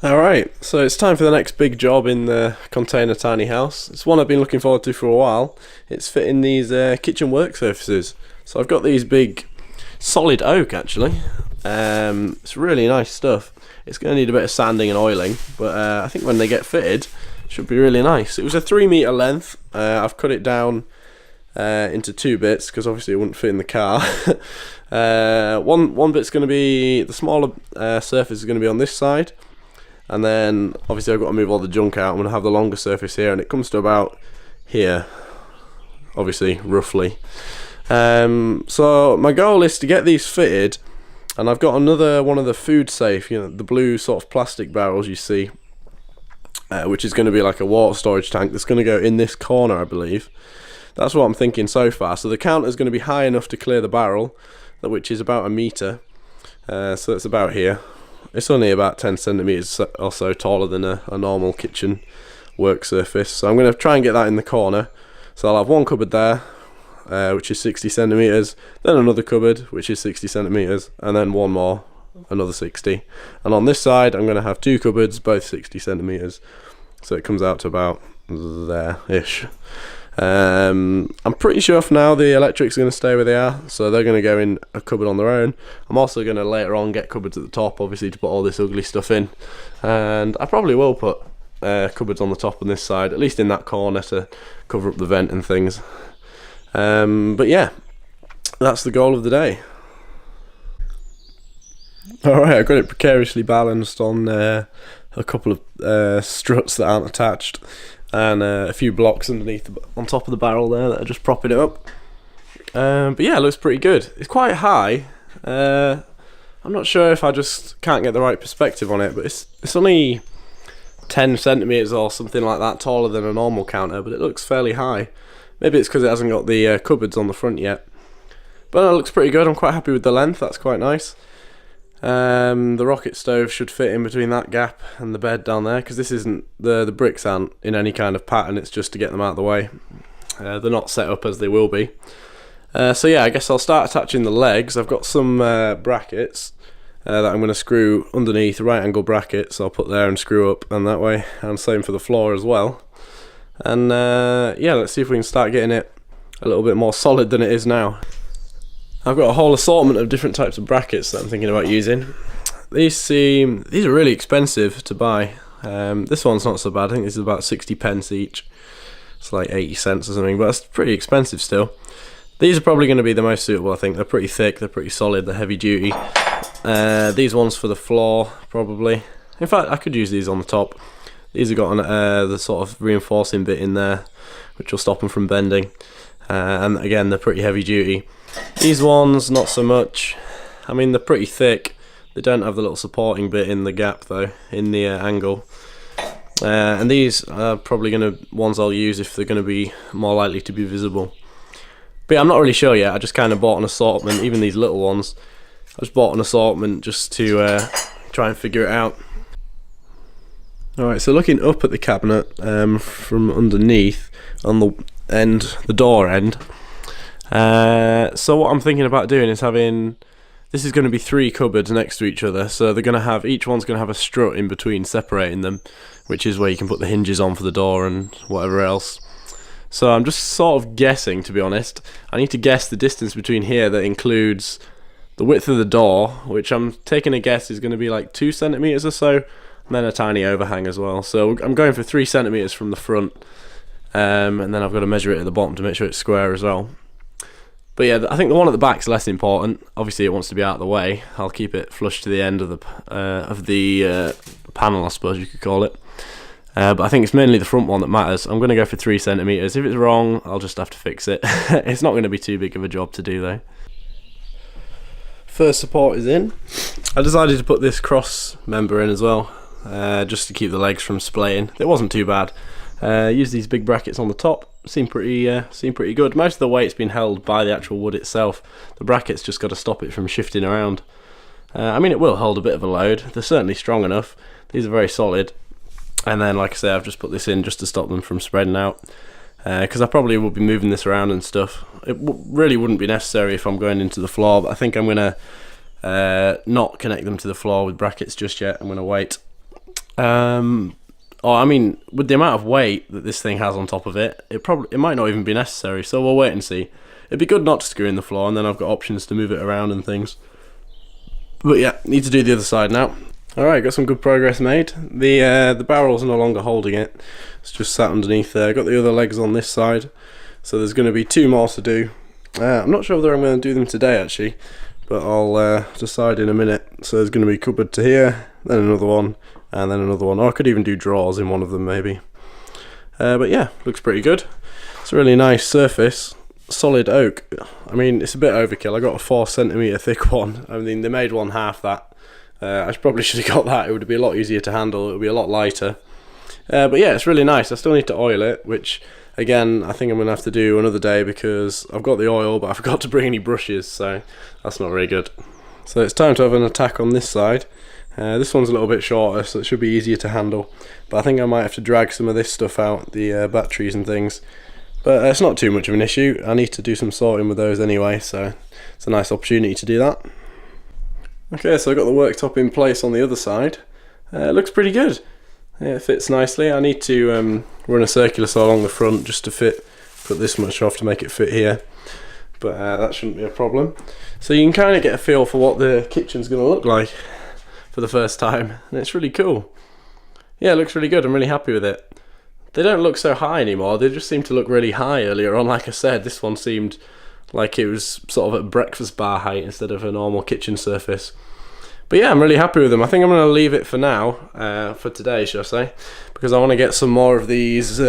Alright, so it's time for the next big job in the container tiny house. It's one I've been looking forward to for a while. It's fitting these kitchen work surfaces. So I've got these big solid oak actually. It's really nice stuff. It's going to need a bit of sanding and oiling, but I think when they get fitted, it should be really nice. It was a 3 meter length. I've cut it down into two bits because obviously it wouldn't fit in the car. One bit's going to be, the smaller surface is going to be on this side. And then obviously I've got to move all the junk out. I'm going to have the longer surface here, and it comes to about here, obviously, roughly. So my goal is to get these fitted, and I've got another one of the food safe, the blue sort of plastic barrels you see, which is going to be like a water storage tank that's going to go in this corner, I believe. That's what I'm thinking so far. So the counter is going to be high enough to clear the barrel, which is about 1 meter. So it's about here. It's only about 10 centimeters or so taller than a normal kitchen work surface. So I'm going to try and get that in the corner. So I'll have one cupboard there, which is 60 centimeters, then another cupboard, which is 60 centimeters, and then one more, another 60. And on this side, I'm going to have two cupboards, both 60 centimeters. So it comes out to about there-ish. I'm pretty sure for now the electrics are going to stay where they are, so they're going to go in a cupboard on their own. I'm also going to later on get cupboards at the top, obviously, to put all this ugly stuff in, and I probably will put cupboards on the top on this side, at least in that corner, to cover up the vent and things. But yeah, that's the goal of the day. Alright, I've got it precariously balanced on a couple of struts that aren't attached, and a few blocks underneath on top of the barrel there that are just propping it up. But yeah, it looks pretty good. It's quite high. I'm not sure if I just can't get the right perspective on it, but it's only 10 centimeters or something like that taller than a normal counter, but it looks fairly high. Maybe it's because it hasn't got the cupboards on the front yet. But it looks pretty good. I'm quite happy with the length. That's quite nice. The rocket stove should fit in between that gap and the bed down there, because this isn't, the bricks aren't in any kind of pattern, it's just to get them out of the way. They're not set up as they will be. So yeah, I guess I'll start attaching the legs. I've got some brackets that I'm going to screw underneath, right angle brackets I'll put there and screw up, and that way, and same for the floor as well. And yeah, let's see if we can start getting it a little bit more solid than it is now. I've got a whole assortment of different types of brackets that I'm thinking about using. These are really expensive to buy. This one's not so bad. I think this is about 60 pence each. It's like 80 cents or something, but that's pretty expensive still. These are probably going to be the most suitable, I think. They're pretty thick, they're pretty solid, they're heavy duty. These ones for the floor, probably. In fact, I could use these on the top. These have got the sort of reinforcing bit in there, which will stop them from bending. And again, they're pretty heavy duty. These ones, not so much. I mean, they're pretty thick. They don't have the little supporting bit in the gap though, in the angle. And these are probably ones I'll use if they're going to be more likely to be visible. But yeah, I'm not really sure yet. I just kind of bought an assortment, even these little ones. I just bought an assortment just to try and figure it out. Alright, so looking up at the cabinet from underneath on the door end. So what I'm thinking about doing is this is going to be 3 cupboards next to each other, so they're going to have, each one's going to have a strut in between separating them, which is where you can put the hinges on for the door and whatever else. So I'm just sort of guessing, to be honest. I need to guess the distance between here that includes the width of the door, which I'm taking a guess is going to be like 2 centimeters or so, and then a tiny overhang as well. So I'm going for 3 centimeters from the front, and then I've got to measure it at the bottom to make sure it's square as well. But yeah, I think the one at the back is less important. Obviously, it wants to be out of the way. I'll keep it flush to the end of the panel, I suppose you could call it. But I think it's mainly the front one that matters. I'm going to go for 3 centimeters. If it's wrong, I'll just have to fix it. It's not going to be too big of a job to do though. First support is in. I decided to put this cross member in as well, just to keep the legs from splaying. It wasn't too bad. Use these big brackets on the top. Seem pretty good. Most of the weight's been held by the actual wood itself. The brackets just got to stop it from shifting around. I mean, it will hold a bit of a load. They're certainly strong enough. These are very solid. And then, like I say, I've just put this in just to stop them from spreading out. Because I probably will be moving this around and stuff. It really wouldn't be necessary if I'm going into the floor, but I think I'm going to not connect them to the floor with brackets just yet. I'm going to wait. Oh, I mean, with the amount of weight that this thing has on top of it, it might not even be necessary. So we'll wait and see. It'd be good not to screw in the floor, and then I've got options to move it around and things. But yeah, need to do the other side now. Alright, got some good progress made. The barrel's no longer holding it. It's just sat underneath there. Got the other legs on this side. So there's going to be 2 more to do. I'm not sure whether I'm going to do them today actually, but I'll decide in a minute. So there's going to be cupboard to here, then another one, and then another one. Or I could even do drawers in one of them maybe. But yeah, looks pretty good. It's a really nice surface. Solid oak. I mean, it's a bit overkill. I got a 4cm thick one. I mean, they made one half that. I probably should have got that. It would be a lot easier to handle. It would be a lot lighter. But yeah, it's really nice. I still need to oil it, which again, I think I'm going to have to do another day because I've got the oil, but I forgot to bring any brushes, so that's not very good. So it's time to have an attack on this side. This one's a little bit shorter, so it should be easier to handle. But I think I might have to drag some of this stuff out, the batteries and things. But it's not too much of an issue. I need to do some sorting with those anyway, so it's a nice opportunity to do that. Okay, so I got the worktop in place on the other side. It looks pretty good. Yeah, it fits nicely. I need to run a circular saw along the front just to put this much off to make it fit here. But that shouldn't be a problem. So you can kind of get a feel for what the kitchen's going to look like for the first time. And it's really cool. Yeah, it looks really good. I'm really happy with it. They don't look so high anymore. They just seem to look really high earlier on. Like I said, this one seemed like it was sort of at breakfast bar height instead of a normal kitchen surface. But yeah, I'm really happy with them. I think I'm going to leave it for now, for today, should I say, because I want to get some more of these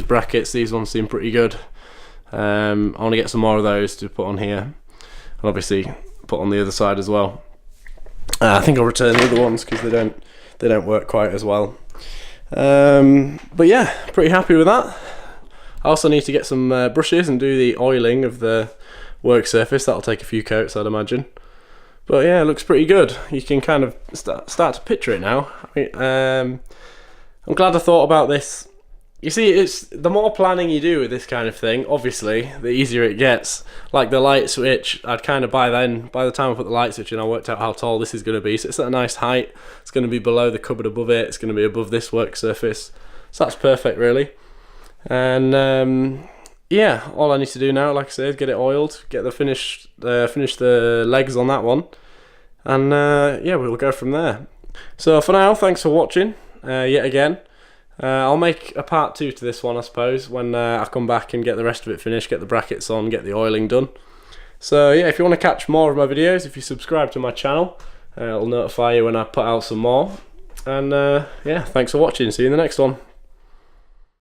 brackets. These ones seem pretty good. I want to get some more of those to put on here, and obviously put on the other side as well. I think I'll return the other ones because they don't work quite as well. But yeah, pretty happy with that. I also need to get some brushes and do the oiling of the work surface. That'll take a few coats, I'd imagine. But yeah, it looks pretty good. You can kind of start to picture it now. I mean, I'm glad I thought about this. You see, it's the more planning you do with this kind of thing, obviously, the easier it gets. Like the light switch, I'd kind of by the time I put the light switch in, I worked out how tall this is going to be. So it's at a nice height. It's going to be below the cupboard above it. It's going to be above this work surface. So that's perfect, really. And yeah, all I need to do now, like I said, is get it oiled, get the finish the legs on that one, and yeah, we'll go from there. So for now, thanks for watching yet again. I'll make a part 2 to this one, I suppose, when I come back and get the rest of it finished, get the brackets on, get the oiling done. So yeah, if you want to catch more of my videos, if you subscribe to my channel, it'll notify you when I put out some more. And yeah, thanks for watching. See you in the next one.